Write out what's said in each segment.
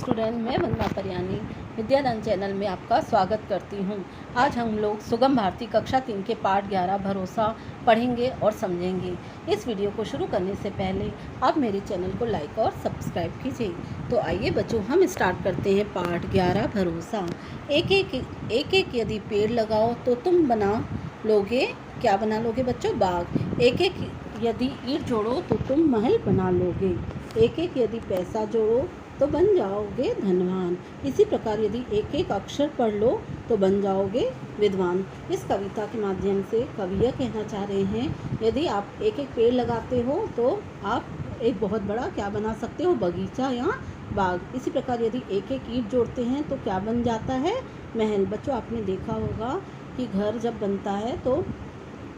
Student, मैं वंदना परियानी विद्यादान channel में आपका स्वागत करती हूं। आज हम लोग सुगम भारती कक्षा 3 के पाठ 11 भरोसा पढ़ेंगे और समझेंगे। इस वीडियो को शुरू करने से पहले आप मेरे चैनल को लाइक और सब्सक्राइब कीजिए। तो आइए बच्चों, हम स्टार्ट करते हैं पाठ 11 भरोसा। एक एक यदि पेड़ लगाओ तो तुम बना लोगे, क्या बना लोगे बच्चों? बाग। एक एक यदि ईंट जोड़ो तो तुम महल बना लोगे। एक एक यदि पैसा जोड़ो तो बन जाओगे धनवान। इसी प्रकार यदि एक एक अक्षर पढ़ लो तो बन जाओगे विद्वान। इस कविता के माध्यम से कवि यह कहना चाह रहे हैं, यदि आप एक एक पेड़ लगाते हो तो आप एक बहुत बड़ा क्या बना सकते हो? बगीचा या बाग। इसी प्रकार यदि एक एक ईंट जोड़ते हैं तो क्या बन जाता है? महल। बच्चों, आपने देखा होगा कि घर जब बनता है तो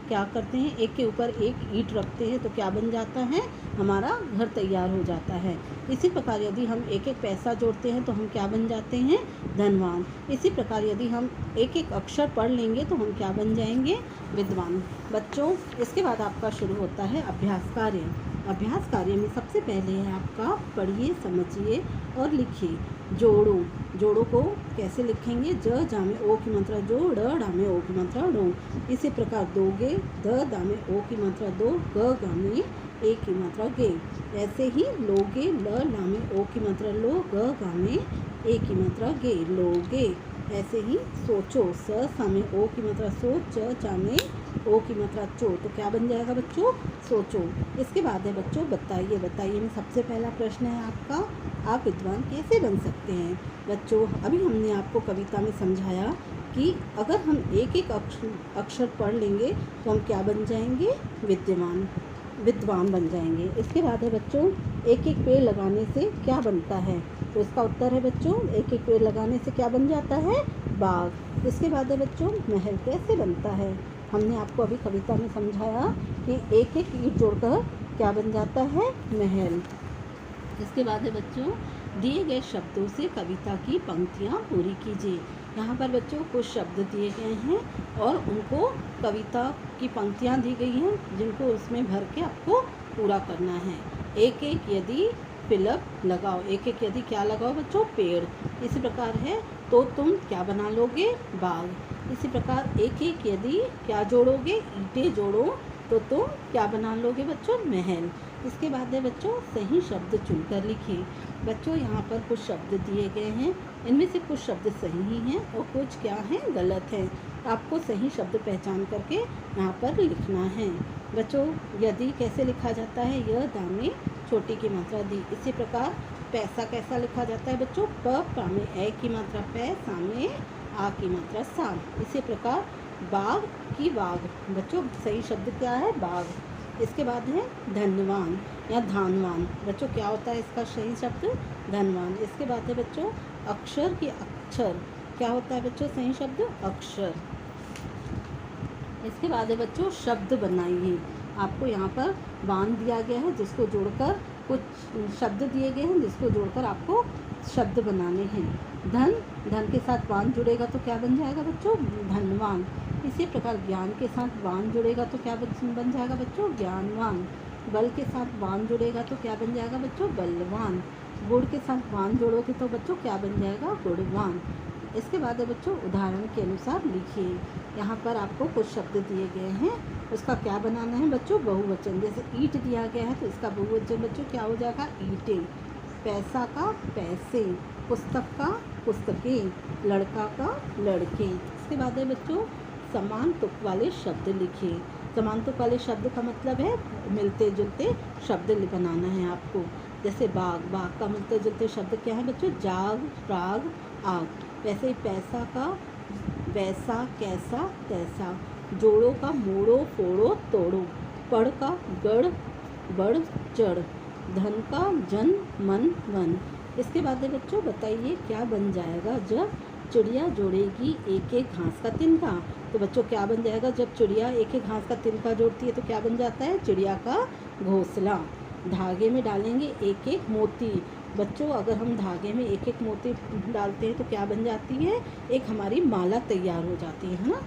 क्या करते हैं? एक के ऊपर एक ईंट रखते हैं तो क्या बन जाता है? हमारा घर तैयार हो जाता है। इसी प्रकार यदि हम एक एक पैसा जोड़ते हैं तो हम क्या बन जाते हैं? धनवान। इसी प्रकार यदि हम एक एक अक्षर पढ़ लेंगे तो हम क्या बन जाएंगे? विद्वान। बच्चों, इसके बाद आपका शुरू होता है अभ्यास कार्य। अभ्यास कार्य में सबसे पहले है आपका पढ़िए, समझिए और लिखिए। जोड़ो। जोड़ो को कैसे लिखेंगे? ज जा में ओ की मात्रा जो, ड़ डा में ओ की मात्रा डो। इसी प्रकार दोगे, द दा में ओ की मात्रा दो, ग गा में ए की मात्रा गे। ऐसे ही लोगे, ल ला में ओ की मात्रा लो, ग गा में ए की मात्रा गे, लोगे। ऐसे ही सोचो, स सा में ओ की मात्रा सो, च चा में ओ की मात्रा चो। तो क्या बन जाएगा बच्चों? सोचो। इसके बाद है बच्चों बताइए। बताइए में सबसे पहला प्रश्न है आपका, आप विद्वान कैसे बन सकते हैं? बच्चों, अभी हमने आपको कविता में समझाया कि अगर हम एक एक अक्षर पढ़ लेंगे तो हम क्या बन जाएंगे? विद्वान बन जाएंगे। इसके बाद है बच्चों, एक एक पेड़ लगाने से क्या बनता है? तो इसका उत्तर है बच्चों, एक एक पेड़ लगाने से क्या बन जाता है? बाग। इसके बाद है बच्चों, महल कैसे बनता है? हमने आपको अभी कविता में समझाया कि एक एक ईंट जोड़कर क्या बन जाता है? महल। इसके बाद है बच्चों, दिए गए शब्दों से कविता की पंक्तियाँ पूरी कीजिए। यहाँ पर बच्चों कुछ शब्द दिए गए हैं और उनको कविता की पंक्तियाँ दी गई हैं जिनको उसमें भर के आपको पूरा करना है। एक एक यदि फिलअप लगाओ। एक एक यदि क्या लगाओ बच्चों? पेड़। इसी प्रकार है तो तुम क्या बना लोगे? बाग। इसी प्रकार एक एक यदि क्या जोड़ोगे? ईंटें जोड़ो तो तुम क्या बना लोगे बच्चों? महल। इसके बाद है बच्चों, सही शब्द चुनकर लिखिए। बच्चों, यहाँ पर कुछ शब्द दिए गए हैं, इनमें से कुछ शब्द सही हैं और कुछ क्या हैं? गलत हैं। आपको सही शब्द पहचान करके यहाँ पर लिखना है। बच्चों, यदि कैसे लिखा जाता है? य दा में छोटी की मात्रा दी। इसी प्रकार पैसा कैसा लिखा जाता है बच्चों? प पा में ए की मात्रा पै, सा में आ की मात्रा सा। इसी प्रकार बाग की बाग। बच्चों, सही शब्द क्या है? बाग। इसके बाद है धनवान या धानवान। बच्चों, क्या होता है इसका सही शब्द? धनवान। इसके बाद है बच्चों, अक्षर की अक्षर। क्या होता है बच्चों सही शब्द? अक्षर। इसके बाद है बच्चों, शब्द बनाइए। आपको यहाँ पर वान दिया गया है जिसको जोड़कर कुछ शब्द दिए गए हैं जिसको जोड़कर आपको शब्द बनाने हैं। धन, धन के साथ वान जुड़ेगा तो क्या बन जाएगा बच्चों? धनवान। इसी प्रकार ज्ञान के साथ वान जुड़ेगा तो क्या बन जाएगा बच्चों? ज्ञानवान। बल के साथ वान जुड़ेगा तो क्या बन जाएगा बच्चों? बलवान। गुण के साथ वान जोड़ोगे तो बच्चों क्या बन जाएगा? गुणवान। इसके बाद है बच्चों, उदाहरण के अनुसार लिखिए। यहाँ पर आपको कुछ शब्द दिए गए हैं, उसका क्या बनाना है बच्चों? बहुवचन। जैसे ईंट दिया गया है तो इसका बहुवचन बच्चों क्या हो जाएगा? ईंटें। पैसा का पैसे, पुस्तक का पुस्तकें, लड़का का लड़के। इसके बाद है बच्चों, समान तुक वाले शब्द लिखिए। समान तुक वाले शब्द का मतलब है मिलते जुलते शब्द बनाना है आपको। जैसे बाग, बाग का मिलते जुलते शब्द क्या है बच्चों? जाग, राग, आग। वैसे ही पैसा का वैसा, कैसा, तैसा। जोड़ो का मोड़ो, फोड़ो, तोड़ो। पढ़ का गढ़, बढ़, चढ़। धन का जन, मन, वन। इसके बाद है बच्चों, बताइए क्या बन जाएगा जब चिड़िया जोड़ेगी एक एक घास का तिनका? तो बच्चों क्या बन जाएगा? जब चिड़िया एक एक घास का तिनका जोड़ती है तो क्या बन जाता है? चिड़िया का घोंसला। धागे में डालेंगे एक एक मोती। बच्चों, अगर हम धागे में एक एक मोती डालते हैं तो क्या बन जाती है? एक हमारी माला तैयार हो जाती है ना।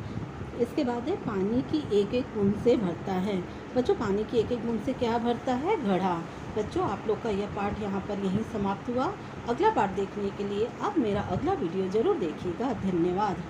इसके बाद है पानी की एक एक बूंद से भरता है। बच्चों, पानी की एक एक बूंद से क्या भरता है? घड़ा। बच्चों, आप लोग का यह पाठ यहाँ पर यहीं समाप्त हुआ। अगला पाठ देखने के लिए आप मेरा अगला वीडियो ज़रूर देखिएगा। धन्यवाद।